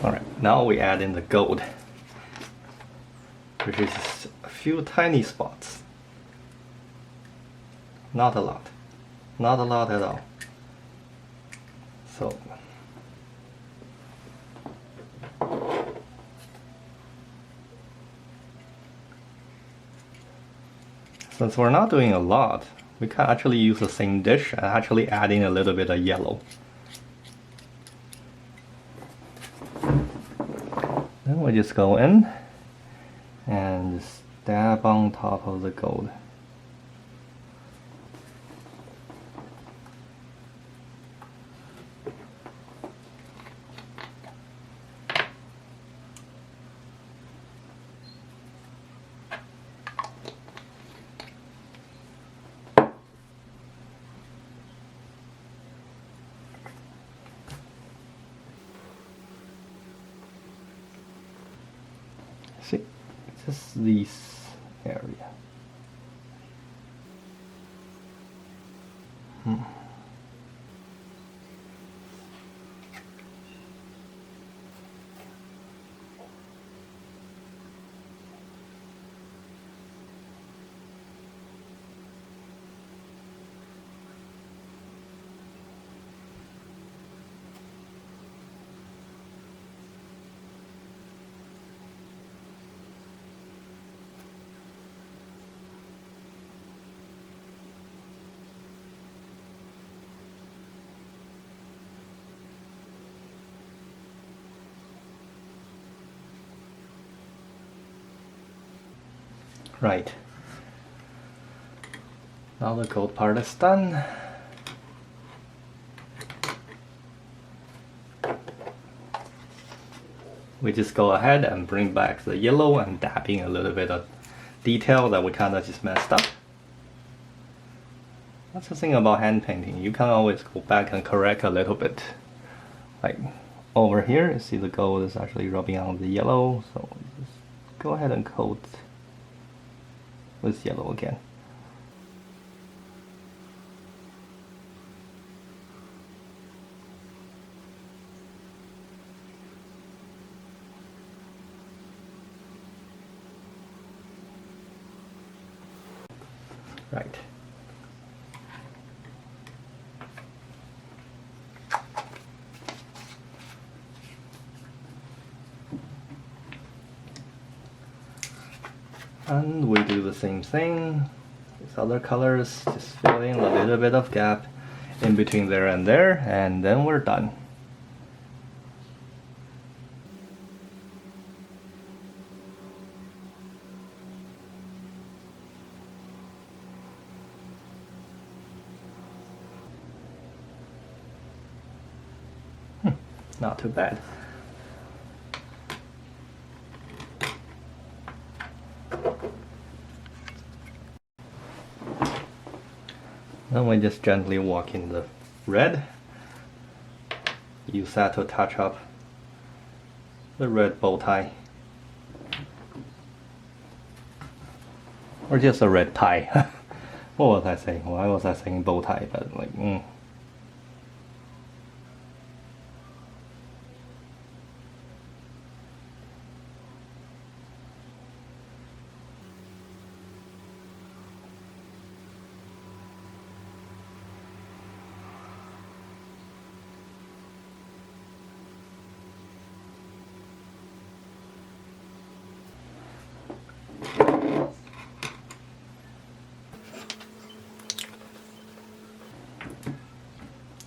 Alright, now we add in the gold, which is a few tiny spots. Not a lot. Not a lot at all. So since we're not doing a lot, we can actually use the same dish and actually add in a little bit of yellow. Then we just go in and just dab on top of the gold. See, just this area. Right. Now the gold part is done. We just go ahead and bring back the yellow and dab in a little bit of detail that we kind of just messed up. That's the thing about hand painting. You can always go back and correct a little bit. Like over here, you see the gold is actually rubbing on the yellow, so just go ahead and coat with yellow again. Right. And we do the same thing with other colors, just fill in a little bit of gap in between there, and then we're done. Not too bad. Then we just gently walk in the red. Use that to touch up the red bow tie. Or just a red tie. What was I saying? Why was I saying bow tie? But like,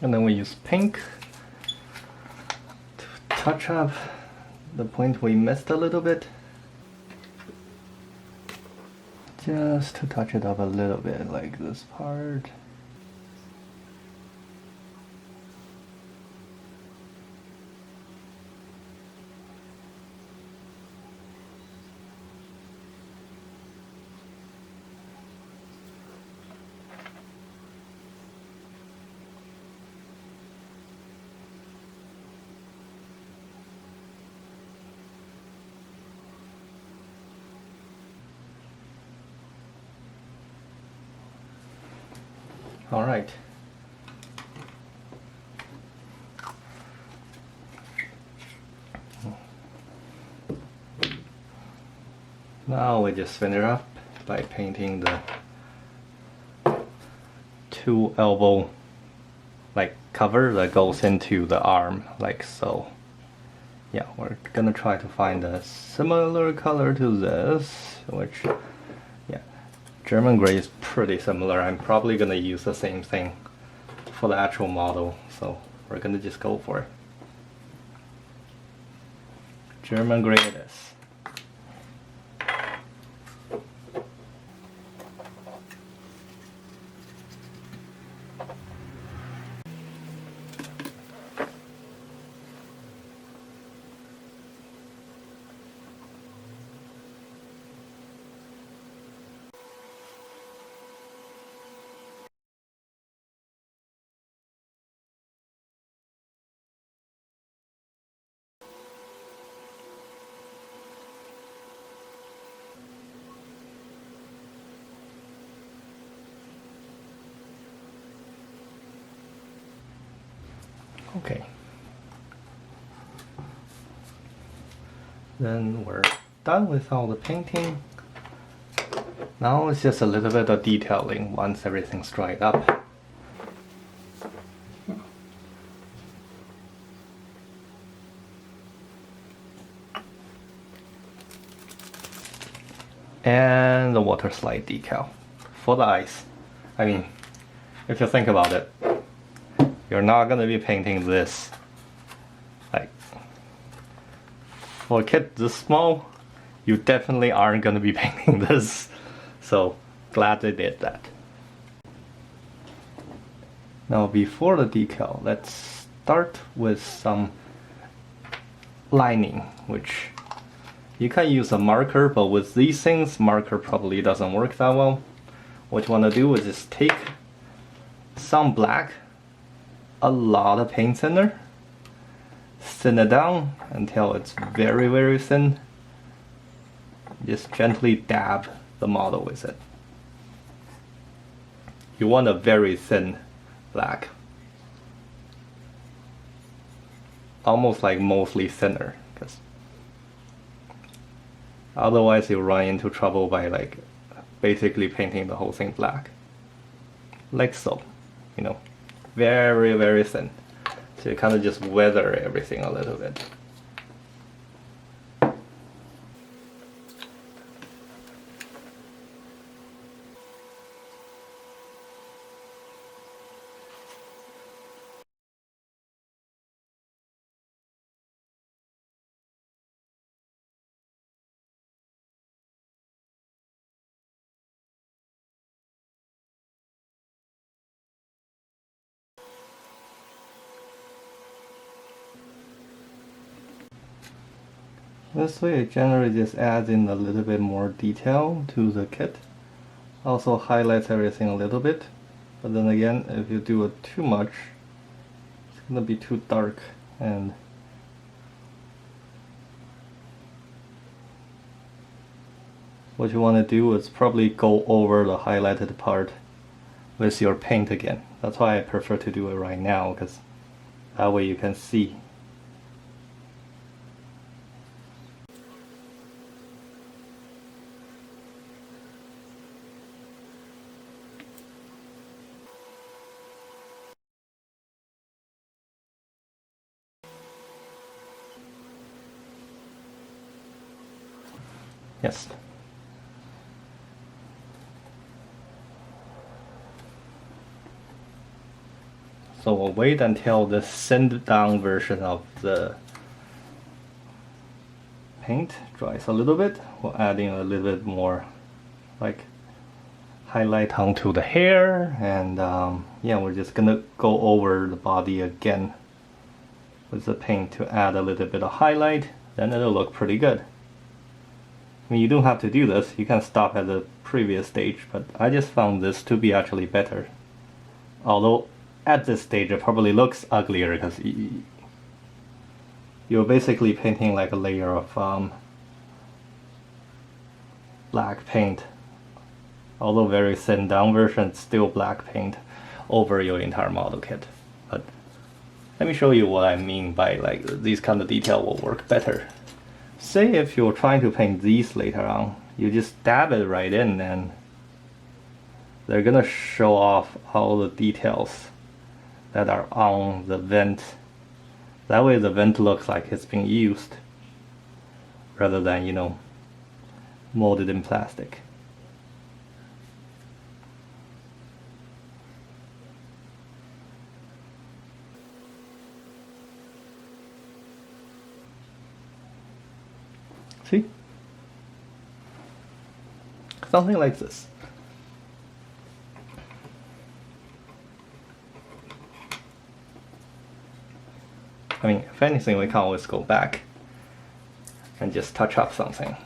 and then we use pink to touch up the point we missed a little bit. Just to touch it up a little bit, like this part. All right. Now we just finish up by painting the two elbow like cover that goes into the arm like so. Yeah, we're gonna try to find a similar color to this, which, yeah, German gray is pretty similar. I'm probably gonna use the same thing for the actual model, so we're gonna just go for it. German gray it is. Okay. Then we're done with all the painting. Now it's just a little bit of detailing once everything's dried up. And the water slide decal for the ice. I mean, if you think about it, you're not gonna be painting this. Like, for a kid this small, you definitely aren't gonna be painting this. So, glad they did that. Now before the decal, let's start with some lining, which you can use a marker, but with these things, marker probably doesn't work that well. What you want to do is just take some black, a lot of paint thinner, thin it down until it's very, very thin. Just gently dab the model with it. You want a very thin black. Almost like mostly thinner, because otherwise you run into trouble by like basically painting the whole thing black. Like so, you know, very, very thin. So you kind of just weather everything a little bit. This way it generally just adds in a little bit more detail to the kit. Also highlights everything a little bit. But then again, if you do it too much, it's gonna be too dark, and what you want to do is probably go over the highlighted part with your paint again. That's why I prefer to do it right now, because that way you can see. Yes. So we'll wait until the thinned down version of the paint dries a little bit. We'll add in a little bit more like highlight onto the hair, and yeah, we're just gonna go over the body again with the paint to add a little bit of highlight. Then it'll look pretty good. I mean, you don't have to do this, you can stop at the previous stage, but I just found this to be actually better. Although at this stage it probably looks uglier because you're basically painting like a layer of black paint. Although very thin down version, it's still black paint over your entire model kit. But let me show you what I mean by like these kind of detail will work better. Say if you're trying to paint these later on, you just dab it right in and they're gonna show off all the details that are on the vent. That way the vent looks like it's being used rather than, you know, molded in plastic. See? Something like this. I mean, if anything, we can always go back and just touch up something.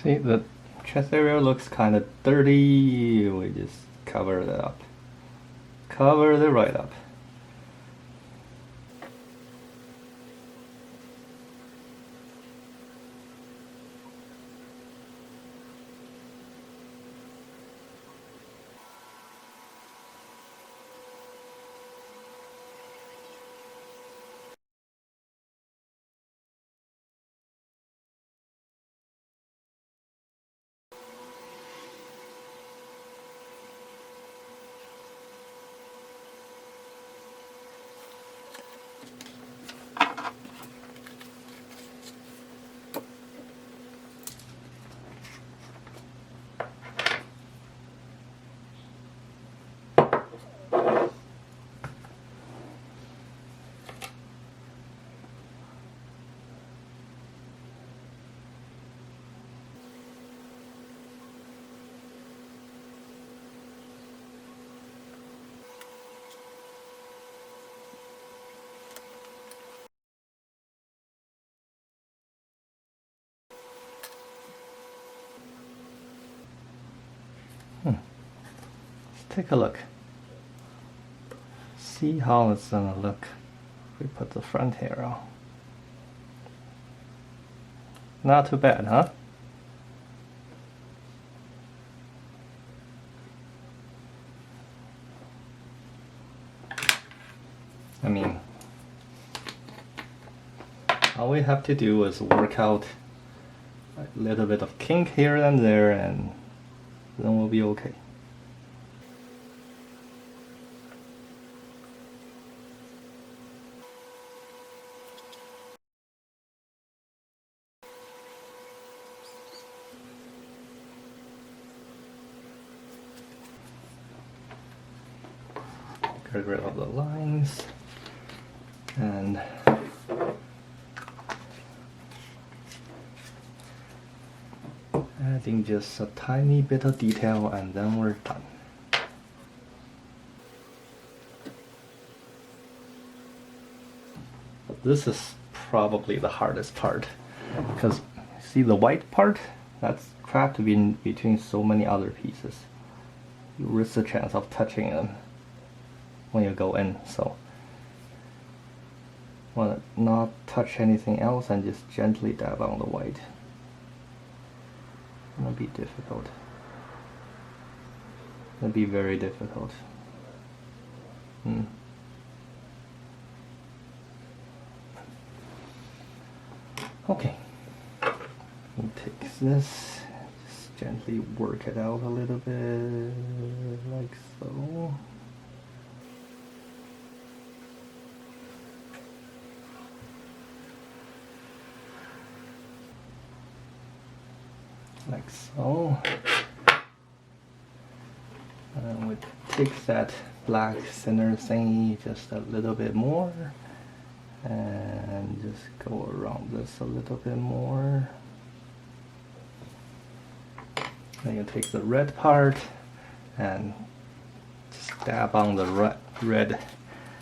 See, the chest area looks kind of dirty. We just cover it up. Cover it right up. Let's take a look. See how it's gonna look if we put the front hair on. Not too bad, huh? I mean, all we have to do is work out a little bit of kink here and there, and then we'll be okay. Get rid of the lines and adding just a tiny bit of detail, and then we're done. This is probably the hardest part, because see the white part that's trapped in between so many other pieces. You risk the chance of touching them when you go in, so want to not touch anything else and just gently dab on the white. It'll be difficult. It'll be very difficult. Okay. We'll take this, just gently work it out a little bit, like so. Like so. And we take that black center thingy just a little bit more, and just go around this a little bit more. Then you take the red part and Just dab on the red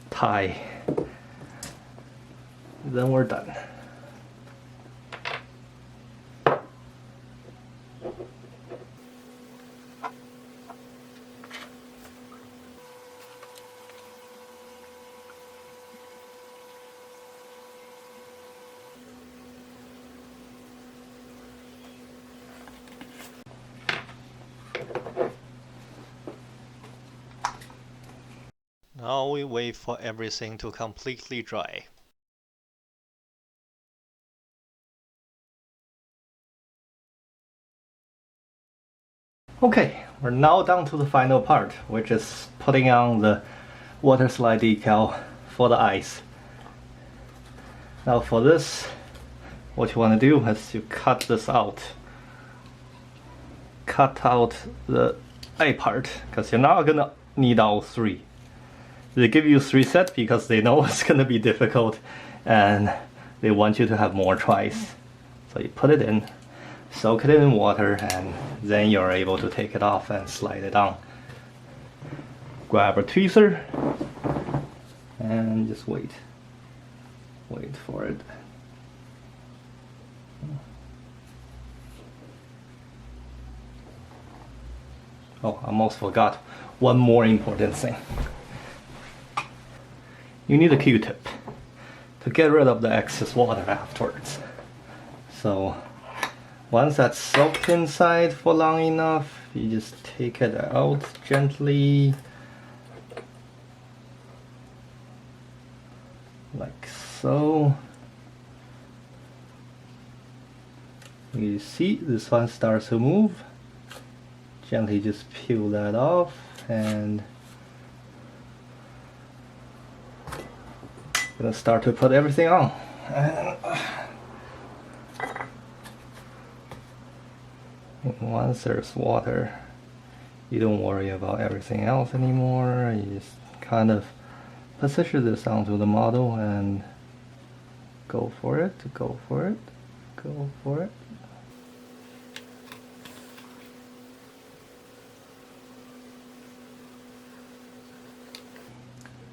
tie. Then we're done. Now we wait for everything to completely dry. Okay, we're now down to the final part, which is putting on the water slide decal for the ice. Now for this, what you want to do is you cut this out. Cut out the A part, because you're not gonna need all three. They give you 3 sets because they know it's gonna be difficult and they want you to have more tries. So you put it in, soak it in water, and then you're able to take it off and slide it on. Grab a tweezer and just wait for it. Oh, I almost forgot one more important thing. You need a Q-tip to get rid of the excess water afterwards. So once that's soaked inside for long enough, you just take it out gently, like so. You see this one starts to move. Gently just peel that off, and gonna start to put everything on. And once there's water, you don't worry about everything else anymore. You just kind of position this onto the model and go for it, go for it, go for it.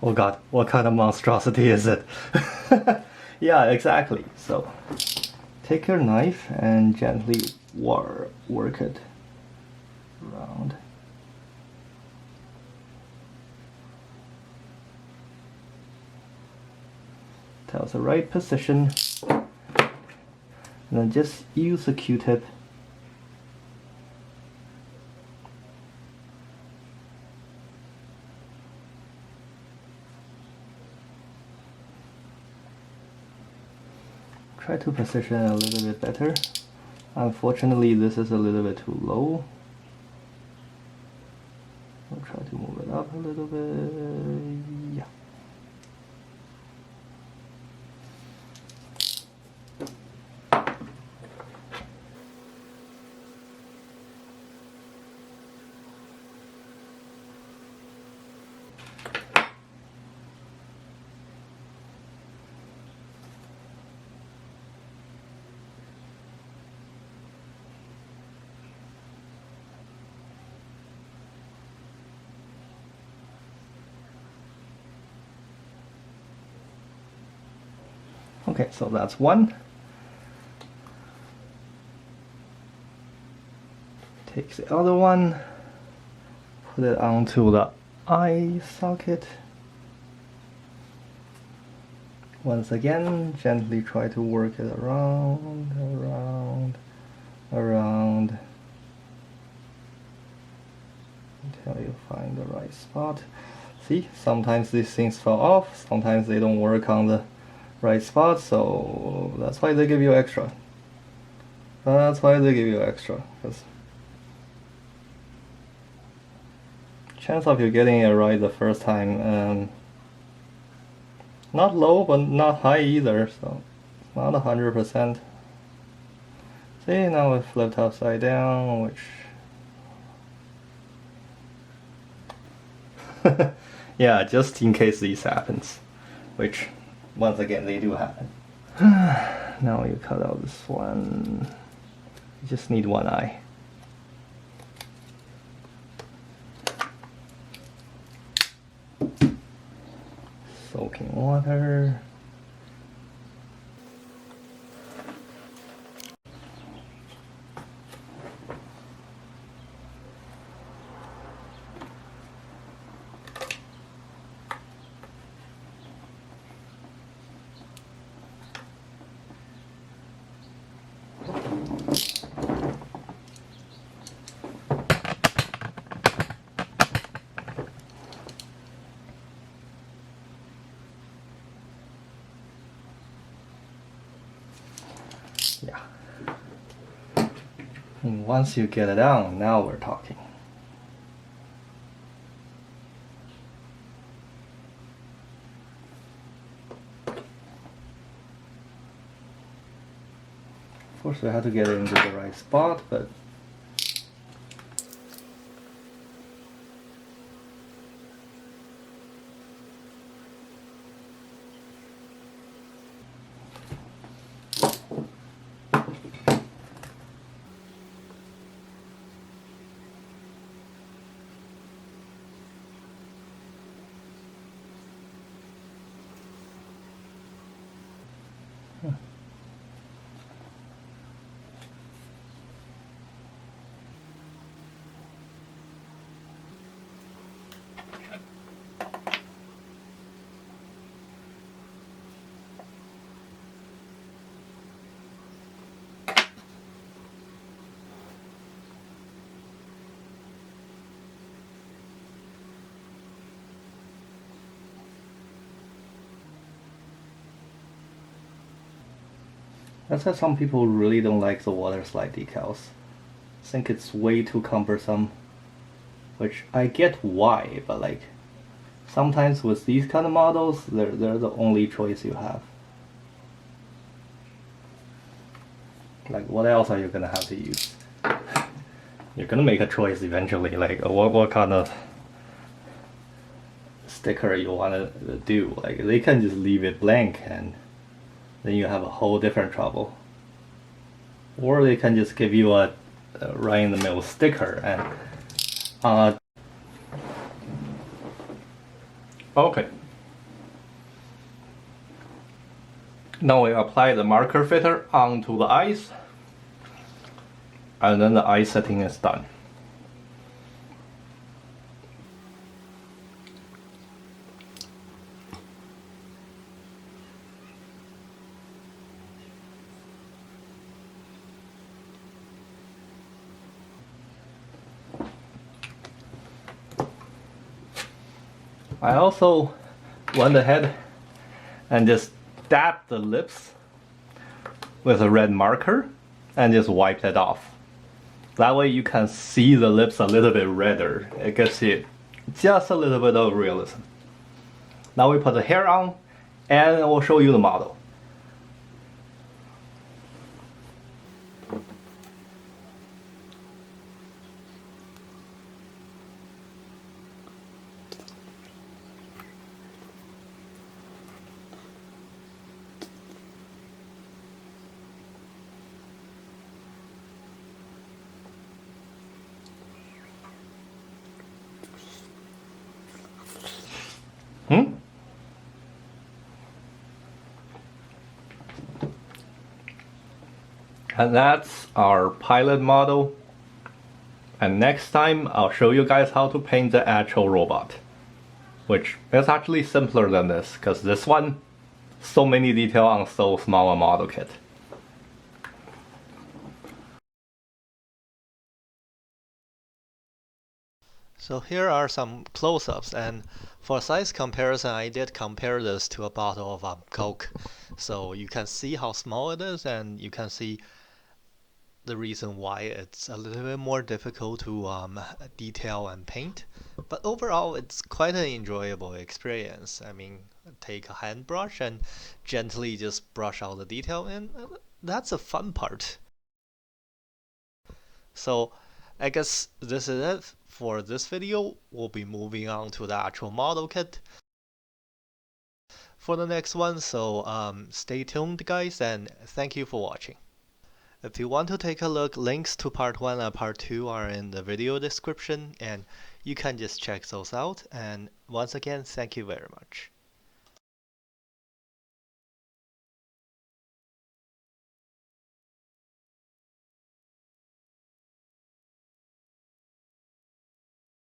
Oh god, what kind of monstrosity is it? Yeah, exactly. So take your knife and gently work it around. That was the right position. And then just use a Q-tip. Try to position it a little bit better. Unfortunately, this is a little bit too low. I'll try to move it up a little bit. Yeah. Okay, so that's one. Take the other one, put it onto the eye socket. Once again, gently try to work it around, around, until you find the right spot. See, sometimes these things fall off, sometimes they don't work on the right spot, so that's why they give you extra. That's why they give you extra, because chance of you getting it right the first time, not low but not high either, so it's not 100%. See, now it flipped upside down, which yeah, just in case this happens, which once again they do happen. Now you cut out this one. You just need one eye. soaking water. Yeah. And once you get it down, now we're talking. Of course, we have to get it into the right spot, but that's why some people really don't like the water slide decals. I think it's way too cumbersome, which I get why, but like sometimes with these kind of models, they're the only choice you have. Like, what else are you gonna have to use? You're gonna make a choice eventually, like what kind of sticker you wanna do. Like, they can just leave it blank and then you have a whole different trouble. Or they can just give you a right in the middle sticker and okay. Now we apply the marker filter onto the ice, and then the ice setting is done. I also went ahead and just dabbed the lips with a red marker and just wiped it off. That way you can see the lips a little bit redder. It gives you just a little bit of realism. Now we put the hair on and I will show you the model. And that's our pilot model. And next time I'll show you guys how to paint the actual robot, which is actually simpler than this, because this one, so many detail on so small a model kit. So here are some close-ups, and for size comparison I did compare this to a bottle of Coke. So you can see how small it is, and you can see the reason why it's a little bit more difficult to detail and paint. But overall it's quite an enjoyable experience. I mean, take a hand brush and gently just brush out the detail, and that's a fun part. So I guess this is it for this video. We'll be moving on to the actual model kit for the next one, so stay tuned guys, and thank you for watching. If you want to take a look, links to part 1 and part 2 are in the video description, and you can just check those out. And once again, thank you very much.